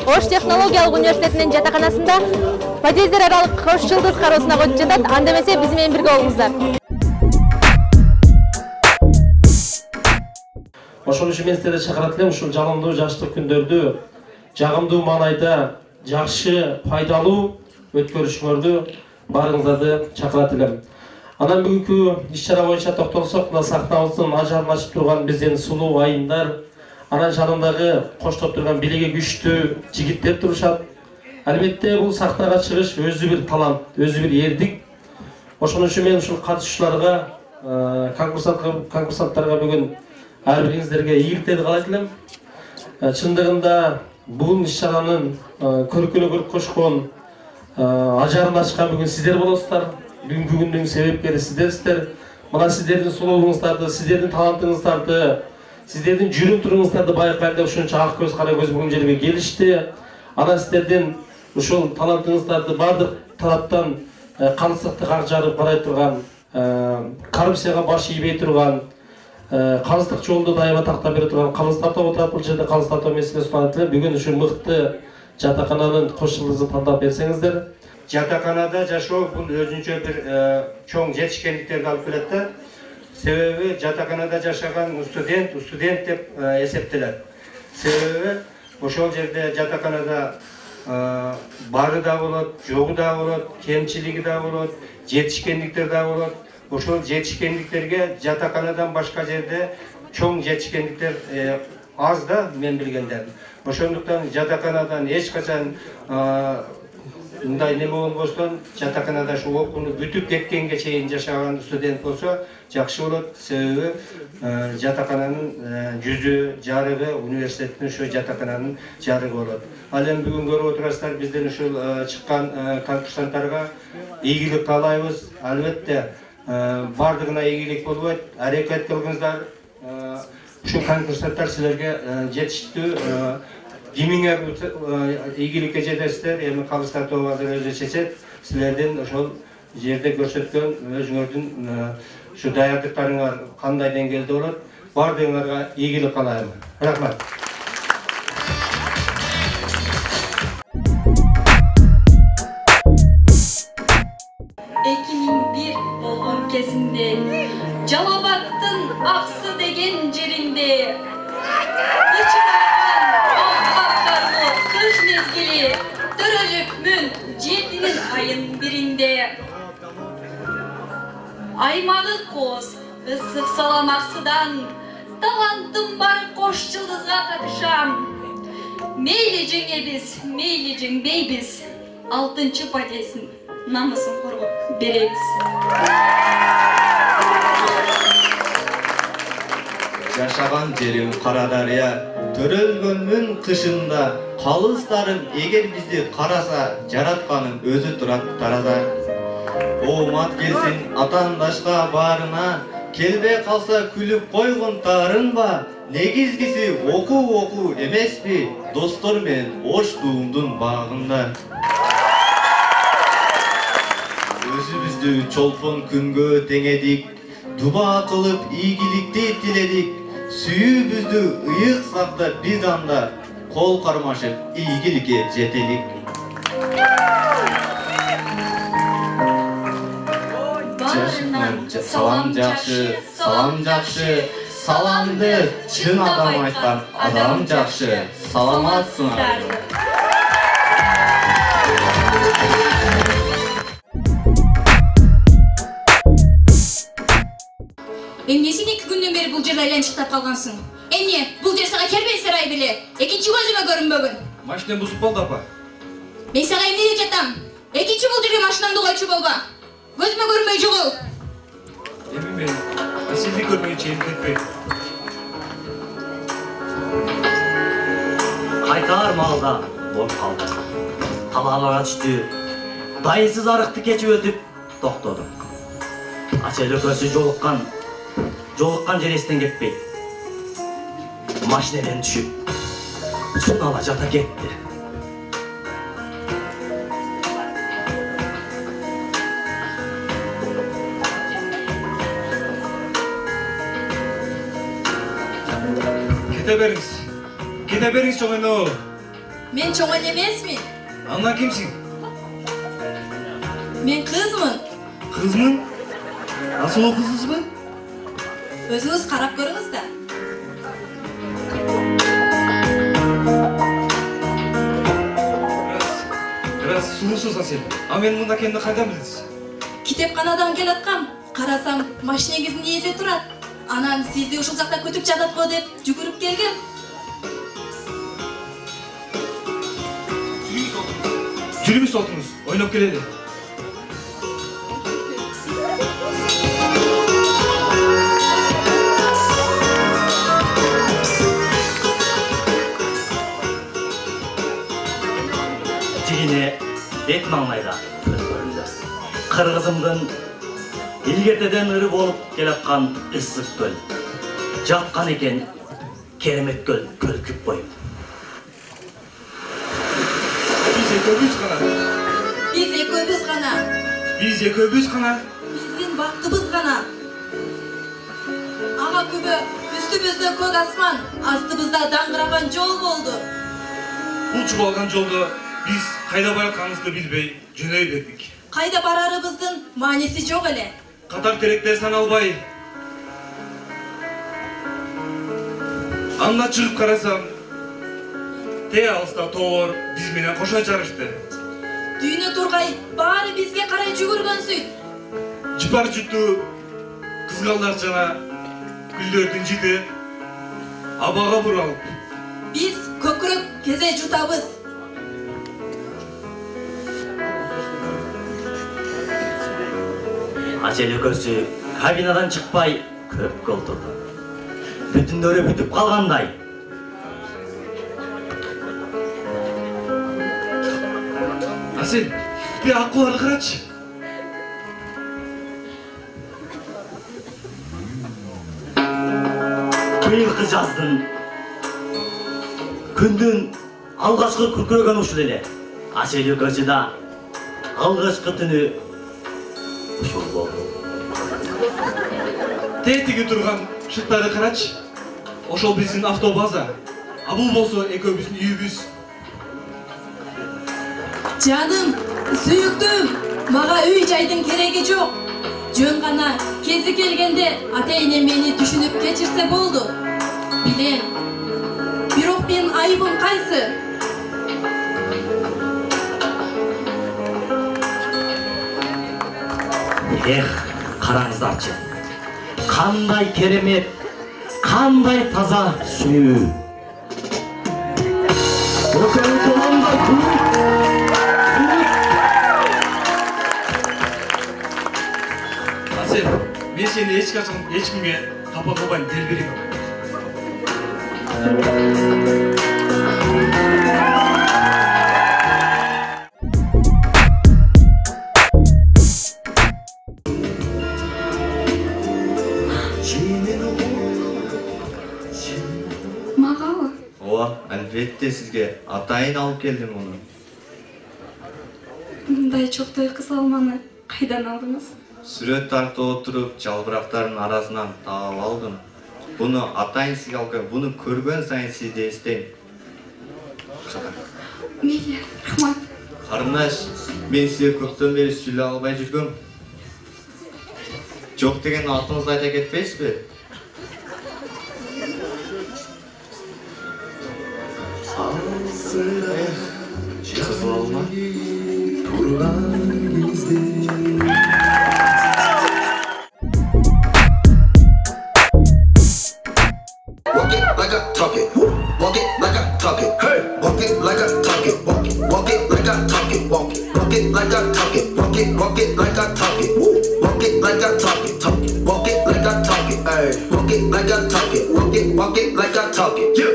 Ош технологиялык университетинин жатаканасында подъездер аралык кош жылдыз кароосуна көчүп жатат. Анда эмесе биз менен бирге болуңуздар. Ошол үчүн мен сиздерди чакырат элем, ушул жалындуу жаштык күндөрдү жагымдуу маанайда жакшы, пайдалуу өткөрүшүңөрдү баарыңыздарды чакырат элем. Анан бүгүнкү иш-чара боюнча токтолсок, мына сахнабыздын ажарын ачып турган биздин сулуу айымдар, анан жанындагы коштоп турган бийлиги күчтүү жигиттер турушат. Албетте бул сахнага чыгыш өзү бир талант, өзү бир эрдик. Ошон үчүн мен ушул катышуучуларга, конкурсанттарга бүгүн ар бириңиздерге ийгиликтерди каалайт элем. Чындыгында бул иш-чаранын көркүнө көрк кошкон, ажарын ачкан бүгүн сиздер болосуздар. Бүгүнкү күндүн себепкери сиздерсиздер. Мына сиздердин сулуулугуңуздарды, сиздердин талантыңыздарды, сиздердин жүрүм туруңуздарды байкайлап ушунча ак көз, кара көз бүгүн жерге келишти. Анан сиздердин ушул талантыңыздарды бардык тараптан камсыздыкты ак жарып карай турган, коррупцияга баш ийбей турган, камсыздык жолду дайыма тактап бере турган камсыз тартуу отурат. Бул жерде камсыз тартуу маселеси бар эле. Бүгүн ушул мыкты жатакананын кош жылдызын тандап берсеңиздер. Жатаканада жашоо бул өзүнчө бир чоң жетишкендиктерди алып келет да. Себеби жатаканада жашаган студент деп эсептелет. Себеби ошол жерде жатаканада бары да болот, жогу да болот, кемчилиги да болот, жетишкендиктер да болот. Ошол жетишкендиктерге жатаканадан башка жерде чоң жетишкендиктер аз да, мен билгенден. Ошондуктан жатаканадан эч качан мындай неме болбостон, жатаканада ушу окууну бүтүп кеткенге чейин жашаган студент болсо жакшы болот. Себеби жатакананын жүзү, жарыгы, университеттин ушу жатакананын жарыгы болот. Ал эми бүгүн көрүп отурасыздар, бизден ушул чыккан конкурсанттарга ийгилик каалайбыз. Албетте бардыгына ийгилик болбойт, аракет кылыңыздар. Ушул конкурсанттар силерге жетиштүү кимиңер ийгиликке жетесиздер, эми камсыз тартуу базары өзү чечет. Силердин ошол жерде көрсөткөн өзүңөрдүн ушу даярдыктарыңар кандай деңгээлде болот, бардыгыңарга ийгилик каалайм. Рахмат. болгон кезинде Жалабаттын аксы деген жеринде кыш мезгили төрөлүкмүн 7 айын биринде. Аймагы коз, ысык саламаксыдан талантым бар кош жылдызга катышам. Мейли жеңебиз, мейли жеңбейбиз, 6-чы подъездин намысын коргоп беребиз. Жашаган жерим Кара Дарыя, төрөлгөнмүн кышында, калыстарым эгер бизди караса, жаратканым өзү турат тараза. Оомат келсин атандашка баарына, келбей калса күлүп койгон тарынба, негизгиси окуу эмеспи, достор менен Ош дуумдун багында. Өзүбүздү чолпон күнгө теңедик, дуба кылып ийгиликти тиледик, сүйүүбүздү ыйык сактап биз анда, кол кармашып ийгиликке жетелик. Салам жакшы, салам жакшы, саламды чын адам айткан адам жакшы, саламатсыңар. Эмнесин 2 күндөн бери бул жерде айланчыктап калгансың? Эмне, бул жер сага кербей сарай беле? Экинчи көзүмө көрүнбөгүн. Машинем бузуп калды, апа. Мен сага эмне деп жатам? Экинчи бул жерге машинаңды койчу болба. Көзүмө көрүнбөй жогол. Эми мен сизди көрмөйүнчө кетпейм. Кайтар малда болуп калды. Талаалга түштү. Дайынсыз арыкты кечип өтүп токтодум. Ачелөкөсү жолуккан жер эстен кетпейт. Машинеден түшүп, сунала жата кетти. Кете бериңиз чоң эне. Мен чоң эле эмесмин. Ана кимсиң? Мен кызмын. Кызмын? Асыл кызсызбы? Өзүңүз карап көрүңүз да. Biraz сулуусуз сен. А мен мында экенин кайдан билдиңиз? Китепканадан келаткам. Карасам, машинеңиздин ээси турат. Анан сизди ушул жакта күтүп жатат го деп жүгүрүп келгем. Жүрүңүз отуруңуз, ойноп келели. Тигине бет маңайда көрүндү. Кыргызымдын илгертеден ыры болуп келаткан ысык көл. Жаткан экен керемет көл көлкүп коюп. Биз экөөбүз гана. Биз экөөбүз гана. Биз экөөбүз гана. Биздин бактыбыз гана. Ага күбө үстүбүздө көк асман, астыбызда даңгыраган жол болду. Бул чубалган жолдо биз кайда баратканыбызды билбей жөнөй бердик. Кайда барарыбыздын мааниси жок эле. Катар теректер саналбай. Анда чыгып карасам, те алыста тоолор биз менен кошо жарышты. Дүйнө тургай баары бизге карай жүгүргөнсүн. Жыпар жуттуу кызгалдар жана гүлдөрдүн жити абага буралып. Биз көкүрөк кезе жутабыз. Ажел экөөсү кабинадан чыкпай көпкө отурду. Бүтүндөрү бүтүп калгандай. Асен, бе акыларды карачы. Быйылкы жаздын күндүн алгачкы күркүрөгөнү ушул эле. Ажел экөөсү да алгачкы түнү ушул болду. Тетиги турган шыктарды карачы. Ошол биздин автобаза. А бул болсо экөөбүздүн үйүбүз. Жаным, сүйүктүм, мага үй жайдын кереги жок. Жөн гана кези келгенде ата-энем мени түшүнүп кечирсе болду. Билем. Бирок менин айыбым кайсы? Эх, караңыздарчы. Кандай керемет, кандай таза суу. Асен, мен сени эч качан эч кимге капа кылбайм, дел берем. Магабы? Ооба, албетте сизге атайын алып келдим муну. Мындай чоктой кыз алманы кайдан алдыңыз? Сүрөт тартып отуруп, жалбырактардын арасынан таап алдым. Буну атайын сизге алып келдим. Буну көргөн сайын сизди эстейм. Мейли, рахмат. Карындаш, мен сизге көптөн бери сүйлөй албай жүргөм. Жок деген атыңызды айта кетпейсизби? Кызыл алма. Walk it like I talk it. Walk it like I talk it. Hey, walk it like I talk it. Walk it like I talk it. Walk it like I talk it. Walk it like I talk it. Walk it like I talk it. Walk it like I talk it. Hey, walk it like I talk it. Walk it like I talk it. Yeah.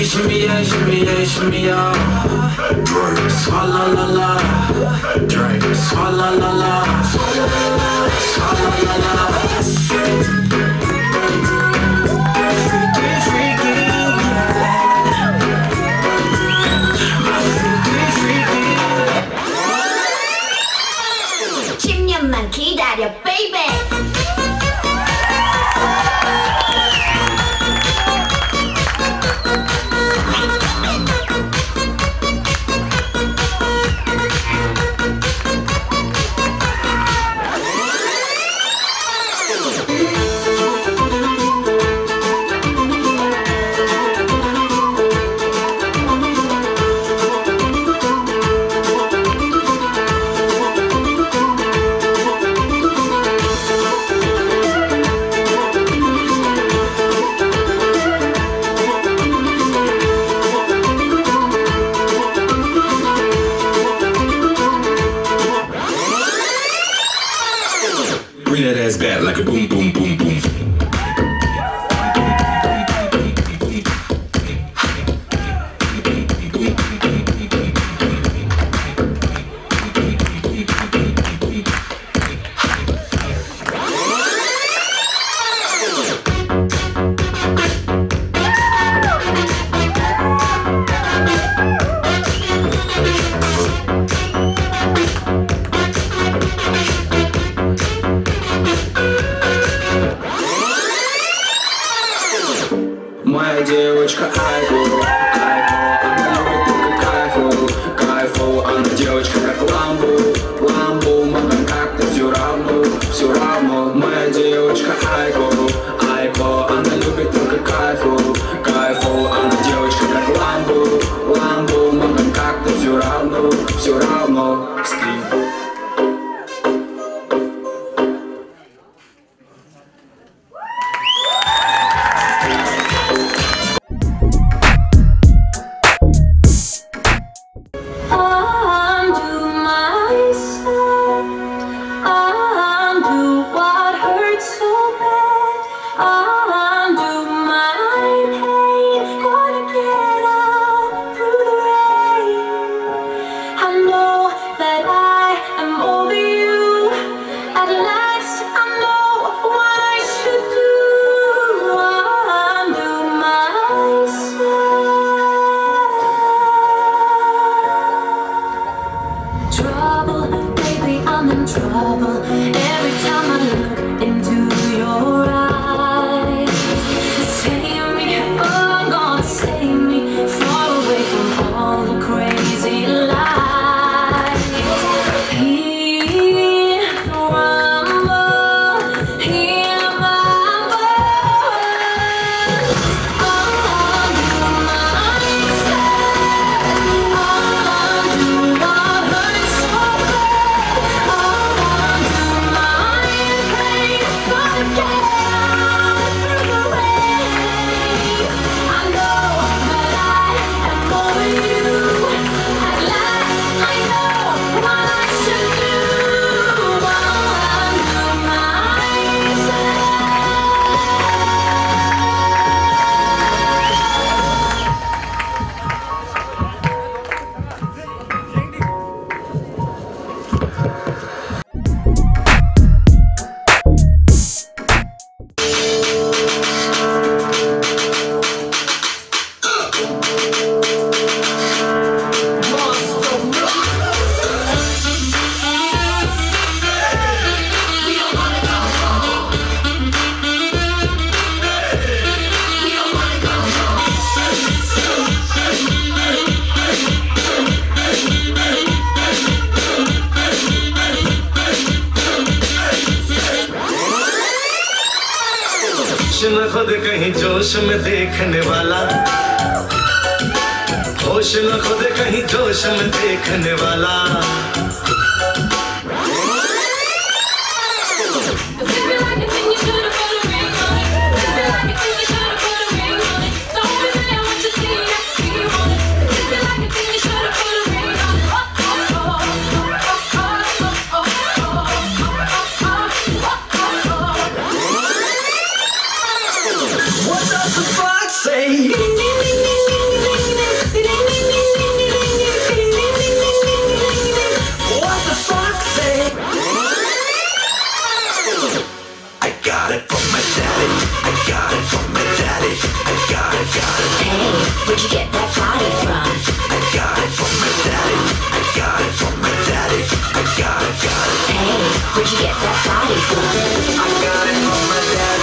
Shimmy yeah, shimmy yeah. Drink, swalla la la. Drink, swalla la la. Swalla la la. Freaky, freaky, yeah. Freaky, freaky. 10년만 기다려, baby. boom boom boom boom. Моя девочка айфу, она любит только кайфу, она девочка как ламбу, мама как-то все равно. Моя девочка айфу, она любит только кайфу, она девочка как ламбу, мама как-то все равно. Скрип. Trouble every time I look into your eyes. Save me, oh God, save me, far away from all the crazy lies. Hear the rumble, hear my voice. Undo my set, undo what hurts so bad. न खुद कहीं जोश में देखने वाला, होश न खुद कहीं जोश में देखने वाला। Where'd you get that body from? I got it from my daddy. I got it from my daddy. I got it. Hey, where'd you get that body from? I got it from my daddy.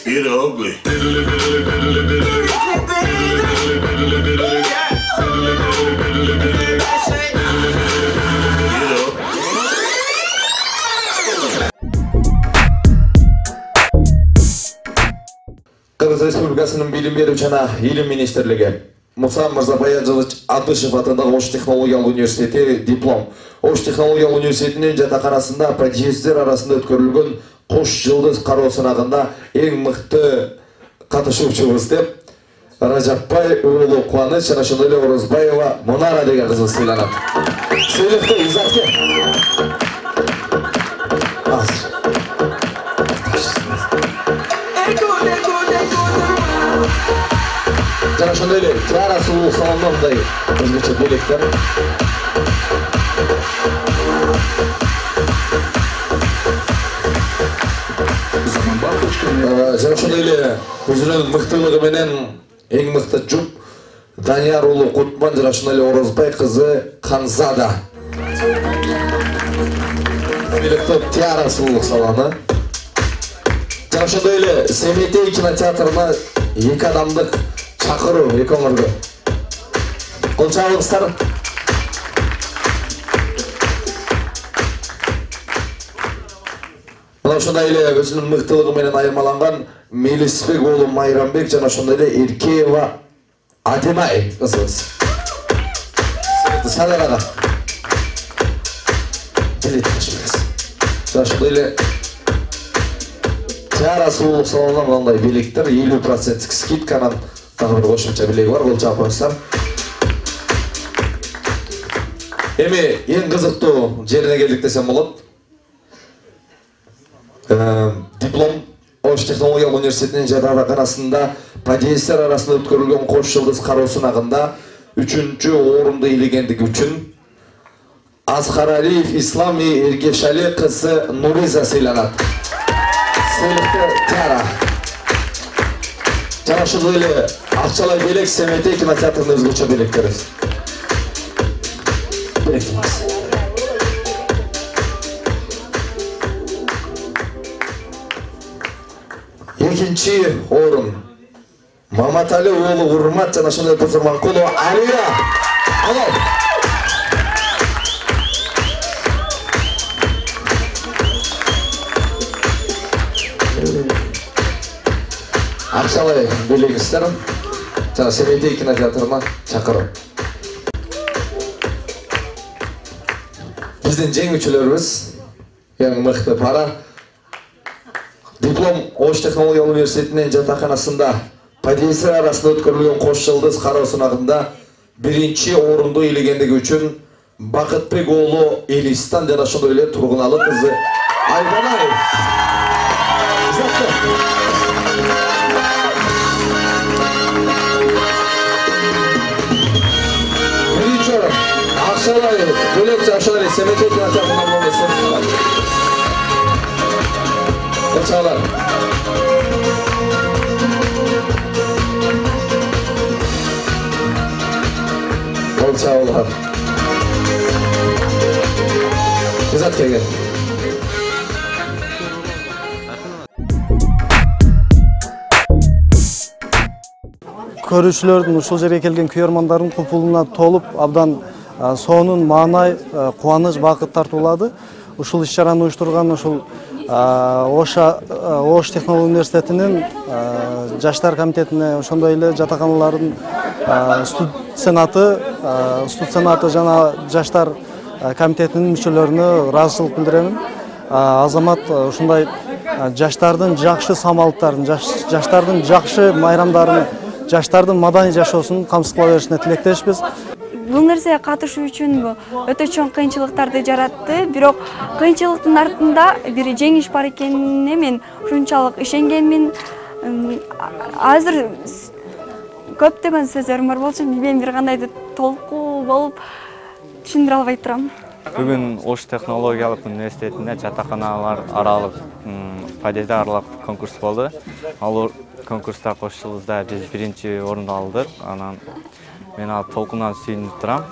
You're ugly. Кыргыз Республикасынын билим берүү жана илим министрлиги Муса Мырзабаядович Атышев атындагы Ош технологиялык университети диплом. Ош технологиялык университетинин жатаканасында подъезддер арасында өткөрүлгөн кош жылдыз кароо сынагында эң мыкты катышуучубуз деп Ражапбай уулу Кубаныч жана ошондой эле Орозбаева Мунара деген кызы сыйланат. Сыйлыкты Изатке. Жана ошондой эле Клара сулуу салондон мындай өзгөчө белектер. Жана ошондой эле өзүнүн мыктылыгы менен эң мыкты жуп Данияр уулу Кутман жана ошондой эле Орозбай кызы Канзада. Белекти Тиара сулуу салону. Жана ошондой эле Семетей кинотеатрына 2 адамдык чакыруу, 2 өңүргө. Кол чабыңыздар. Мына ошондой эле өзүнүн мыктылыгы менен айырмаланган Мелисбек уулу Майрамбек жана ошондой эле Эркеева Адемай кызыбыз. Саларага. Билет ташыбыз. Жана ошондой эле Тиара сулуу салонунан мындай билеттер 50% скидканан дагы бир кошумча билеги бар, кол чаап коюңуздар. Эми эң кызыктуу жерине келдик десем болот. Диплом Ош технологиялык университетинин жатаканасында подъезддер арасында өткөрүлгөн кош жылдыз кароо сынагында 3-чү орунду ээлегендиги үчүн Азхаралиев Ислам Эргешали кызы Нуриза сыйланат. Сыйлыкты Тиара. Жана ошондой эле акчалай белек Семетей кинотеатрынын өзгөчө белектери. Белектиңиз. Экинчи орун Маматали уулу Урмат жана ошондой эле Бузурманкулова Алия. Ало. Акчалай белегиңиздер жана Семетей кинотеатрына чакыруу. Биздин жеңүүчүлөрүбүз эң мыкты пара Диплом Ош технологиялык университетинин жатаканасында подъезддер арасында өткөрүлгөн кош жылдыз кароо сынагында 1-чи орунду ээлегендиги үчүн Бакытбек уулу Элистан жана ошондой эле Тургуналы кызы Айбанай. Биринчи орун акчалай бөлөк жана ошондой эле Семетей кинотеатрынан сыйланат. Çağlar. Ol çağlar. Güzel gelin. Көрүүчүлөрдүн ушул жерге келген күйөрмандардын купулуна толуп абдан сонун маанай, кубаныч, бакыт тартуулады. Ушул иш-чараны уюштурган ушул Ош технологиялык университетинин жаштар комитетине ошондой эле жатаканалардын студ сенаты жана жаштар комитетинин мүчөлөрүнө ыраазычылык билдирем. Азамат ушундай жаштардын жакшы самалыктарын, жаштардын жакшы майрамдарын, жаштардын маданий жашоосун камсыз кыла беришине тилектешпиз. Бул нерсеге катышуу үчүн өтө чоң кыйынчылыктарды жаратты, бирок кыйынчылыктын артында бир жеңиш бар экенине мен ушунчалык ишенгенмин. Азыр көптөгөн сөздөрүм бар болчу, мен бир кандайдыр толку болуп түшүндүрө албай турам. Бүгүн Ош технологиялык университетинде жатаканалар аралык подъезддер аралык конкурс болду. Ал конкурста кош жылдызда биз 1-чи орунду алдык. Анан мен ал толкундан сүйүнүп турам.